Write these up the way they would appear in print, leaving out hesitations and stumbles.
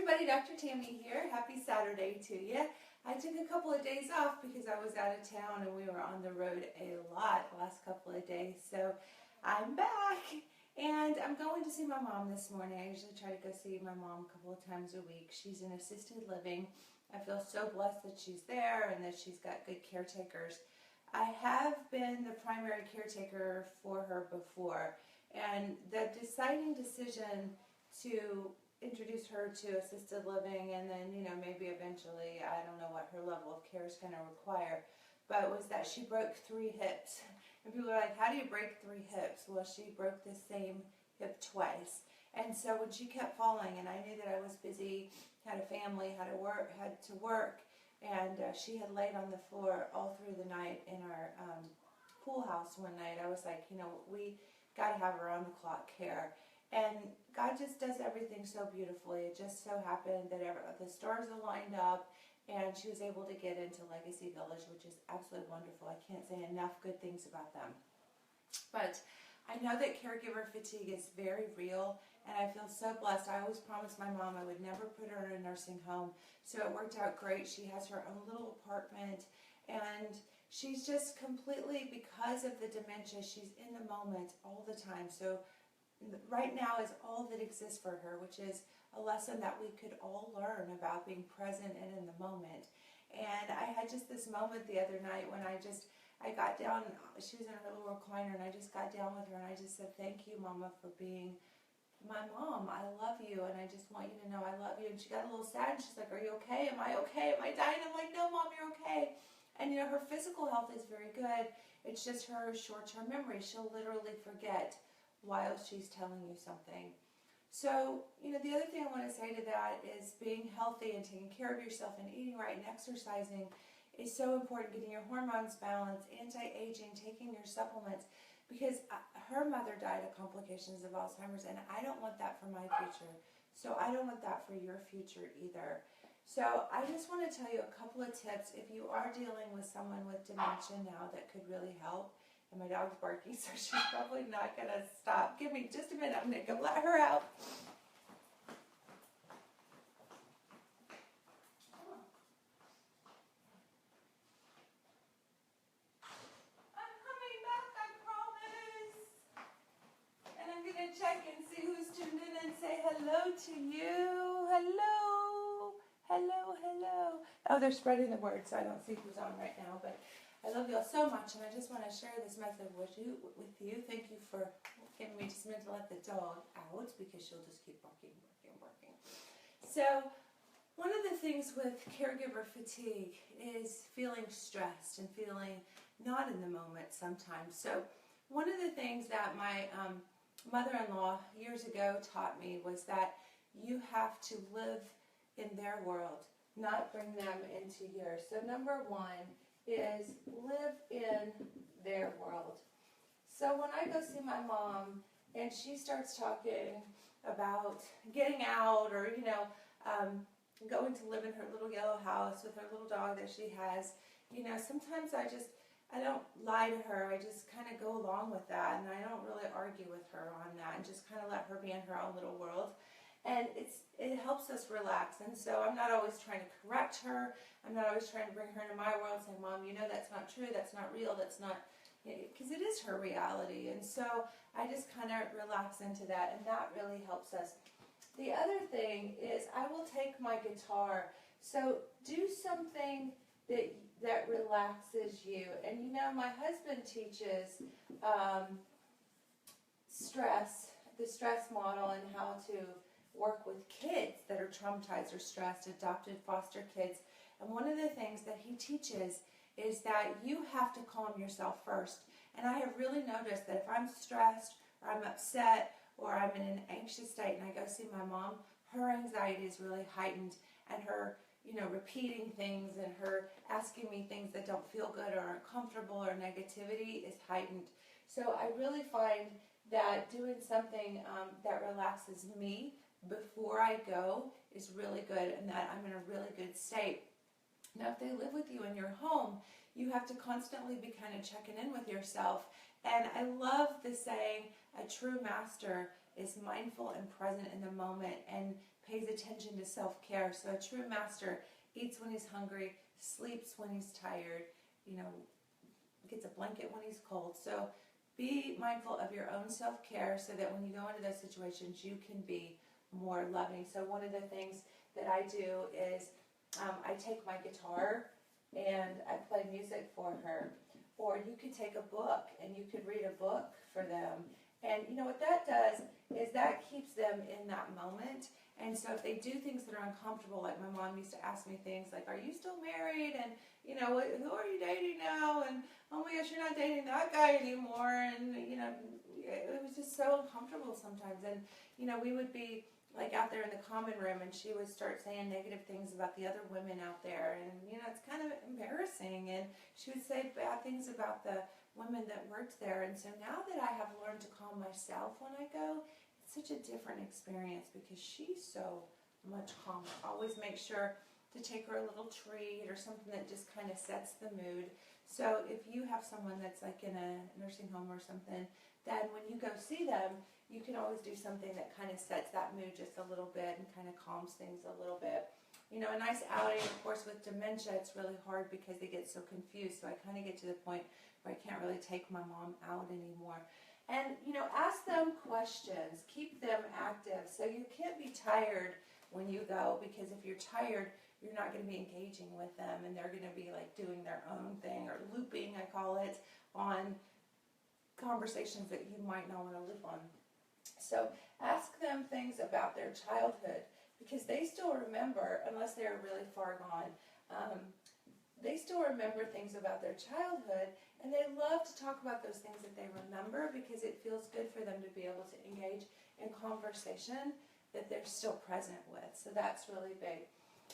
everybody, Dr. Tammy here. Happy Saturday to you. I took a couple of days off because I was out of town and we were on the road a lot the last couple of days. So I'm back and I'm going to see my mom this morning. I usually try to go see my mom a couple of times a week. She's in assisted living. I feel so blessed that she's there and that she's got good caretakers. I have been the primary caretaker for her before, and the deciding decision to introduce her to assisted living and then, maybe eventually, I don't know what her level of care is going to require, but was that she broke 3 hips. And people are like, how do you break 3 hips? Well, she broke the same hip twice. And so when she kept falling, and I knew that I was busy, had a family, had to work, and she had laid on the floor all through the night in our pool house one night. I was like, we got to have around-the-clock care. And God just does everything so beautifully. It just so happened that the stars aligned up, and she was able to get into Legacy Village, which is absolutely wonderful. I can't say enough good things about them. But I know that caregiver fatigue is very real, and I feel so blessed. I always promised my mom I would never put her in a nursing home, so it worked out great. She has her own little apartment, and she's just completely, because of the dementia, she's in the moment all the time. So right now is all that exists for her, which is a lesson that we could all learn about being present and in the moment. And I had just this moment the other night when I got down, she was in her little recliner, and I just got down with her and I just said, thank you, Mama, for being my mom. I love you, and I just want you to know I love you. And she got a little sad, and she's like, are you okay? Am I okay? Am I dying? I'm like, no, Mom, you're okay. And her physical health is very good. It's just her short-term memory. She'll literally forget while she's telling you something. So, the other thing I want to say to that is being healthy and taking care of yourself and eating right and exercising is so important. Getting your hormones balanced, anti-aging, taking your supplements, because her mother died of complications of Alzheimer's, and I don't want that for my future. So I don't want that for your future either. So I just want to tell you a couple of tips if you are dealing with someone with dementia now that could really help. And my dog's barking, so she's probably not going to stop. Give me just a minute. I'm going to go let her out. I'm coming back, I promise. And I'm going to check and see who's tuned in and say hello to you. Hello. Hello, hello. Oh, they're spreading the word, so I don't see who's on right now, but I love you all so much, and I just want to share this message with you. Thank you for giving me just a minute to let the dog out, because she'll just keep barking. So, one of the things with caregiver fatigue is feeling stressed and feeling not in the moment sometimes. So, one of the things that my mother-in-law years ago taught me was that you have to live in their world, not bring them into yours. So, number 1 is live in their world. So when I go see my mom and she starts talking about getting out or, going to live in her little yellow house with her little dog that she has, sometimes I don't lie to her. I just kind of go along with that, and I don't really argue with her on that, and just kind of let her be in her own little world. And it helps us relax. And so I'm not always trying to correct her. I'm not always trying to bring her into my world saying, Mom, that's not true, that's not real, that's not, because it is her reality. And so I just kind of relax into that, and that really helps us. The other thing is I will take my guitar. So do something that relaxes you. And my husband teaches the stress model, and how to work with kids that are traumatized or stressed, adopted foster kids. And one of the things that he teaches is that you have to calm yourself first. And I have really noticed that if I'm stressed or I'm upset or I'm in an anxious state and I go see my mom, her anxiety is really heightened, and her repeating things and her asking me things that don't feel good or uncomfortable or negativity is heightened. So I really find that doing something that relaxes me before I go is really good, and that I'm in a really good state. Now, if they live with you in your home, you have to constantly be kind of checking in with yourself. And I love the saying, a true master is mindful and present in the moment, and pays attention to self-care. So a true master eats when he's hungry, sleeps when he's tired, gets a blanket when he's cold. So be mindful of your own self-care so that when you go into those situations, you can be more loving. So one of the things that I do is I take my guitar and I play music for her. Or you could take a book and you could read a book for them. And what that does is that keeps them in that moment. And so if they do things that are uncomfortable, like my mom used to ask me things like, are you still married? And, who are you dating now? And, oh my gosh, you're not dating that guy anymore. And, it was just so uncomfortable sometimes. And, we would be like out there in the common room and she would start saying negative things about the other women out there. And, it's kind of embarrassing. And she would say bad things about the women that worked there. And so now that I have learned to calm myself when I go, it's such a different experience because she's so much calmer. Always make sure to take her a little treat or something that just kind of sets the mood. So if you have someone that's like in a nursing home or something, then when you go see them, you can always do something that kind of sets that mood just a little bit and kind of calms things a little bit. A nice outing, of course, with dementia, it's really hard because they get so confused. So I kind of get to the point where I can't really take my mom out anymore. And, ask them questions. Keep them active. So you can't be tired when you go because if you're tired, you're not going to be engaging with them and they're going to be like doing their own thing or looping, I call it, on conversations that you might not want to loop on. So ask them things about their childhood because they still remember, unless they're really far gone, they still remember things about their childhood, and they love to talk about those things that they remember because it feels good for them to be able to engage in conversation that they're still present with. So that's really big.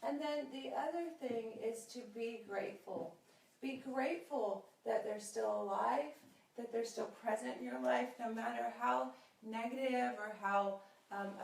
And then the other thing is to be grateful. Be grateful that they're still alive, that they're still present in your life, no matter how negative or how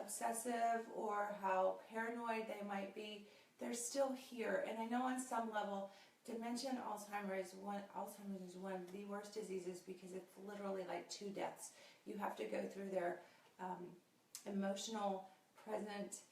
obsessive or how paranoid they might be, they're still here. And I know on some level, dementia and Alzheimer's is one of the worst diseases because it's literally like 2 deaths. You have to go through their emotional present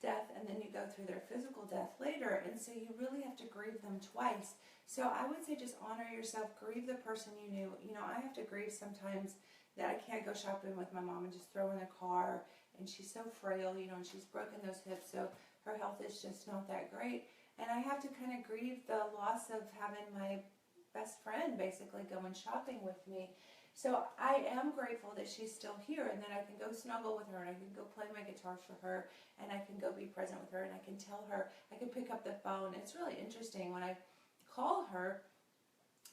death and then you go through their physical death later. And so you really have to grieve them twice. So I would say just honor yourself, grieve the person you knew. I have to grieve sometimes that I can't go shopping with my mom and just throw in a car, and she's so frail, and she's broken those hips, so her health is just not that great. And I have to kind of grieve the loss of having my best friend basically going shopping with me. So I am grateful that she's still here and that I can go snuggle with her and I can go play my guitar for her and I can go be present with her and I can tell her, I can pick up the phone. It's really interesting when I call her,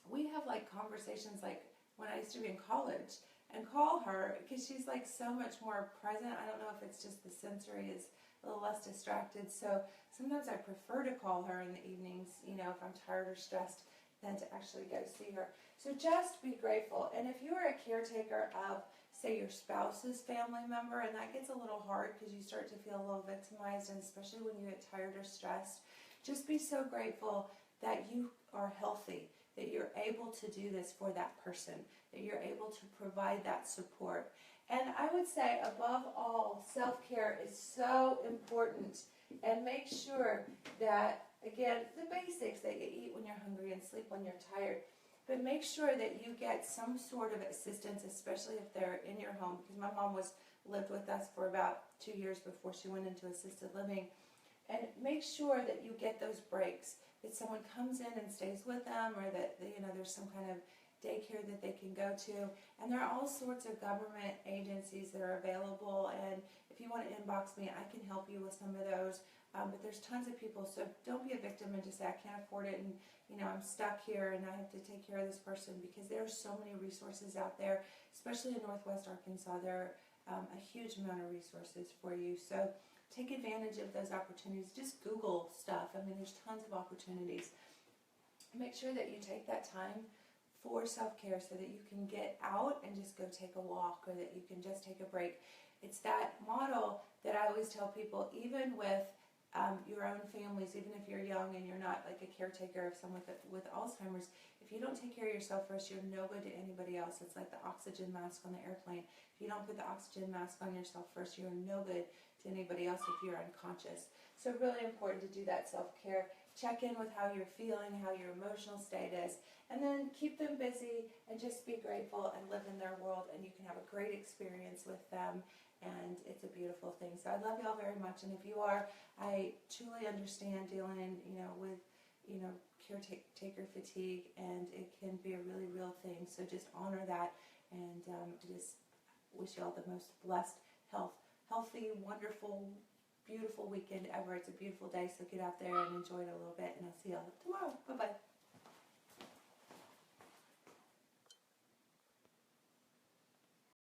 we have like conversations like when I used to be in college and call her because she's like so much more present. I don't know if it's just the sensory is a little less distracted. So sometimes I prefer to call her in the evenings, if I'm tired or stressed, than to actually go see her. So just be grateful. And if you are a caretaker of, say, your spouse's family member, and that gets a little hard because you start to feel a little victimized, and especially when you get tired or stressed, just be so grateful that you are healthy, that you're able to do this for that person, that you're able to provide that support. And I would say, above all, self-care is so important. And make sure that, again, the basics, that you eat when you're hungry and sleep when you're tired. But make sure that you get some sort of assistance, especially if they're in your home. Because my mom lived with us for about 2 years before she went into assisted living. And make sure that you get those breaks, that someone comes in and stays with them, or that there's some kind of daycare that they can go to. And there are all sorts of government agencies that are available, and if you want to inbox me, I can help you with some of those. But there's tons of people, so don't be a victim and just say, I can't afford it, and I'm stuck here and I have to take care of this person, because there are so many resources out there, especially in Northwest Arkansas. There are a huge amount of resources for you. So take advantage of those opportunities. Just Google stuff. There's tons of opportunities. Make sure that you take that time for self-care so that you can get out and just go take a walk, or that you can just take a break. It's that model that I always tell people, even with your own families, even if you're young and you're not like a caretaker of someone with Alzheimer's, if you don't take care of yourself first, you're no good to anybody else. It's like the oxygen mask on the airplane. If you don't put the oxygen mask on yourself first, you're no good to anybody else if you're unconscious. So really important to do that self-care. Check in with how you're feeling, how your emotional state is, and then keep them busy and just be grateful and live in their world, and you can have a great experience with them, and it's a beautiful thing. So I love y'all very much, and if you are, I truly understand dealing, with, caretaker fatigue, and it can be a really real thing. So just honor that, and just wish y'all the most blessed, healthy, wonderful, beautiful weekend ever. It's a beautiful day, so get out there and enjoy it a little bit, and I'll see y'all tomorrow. Bye-bye.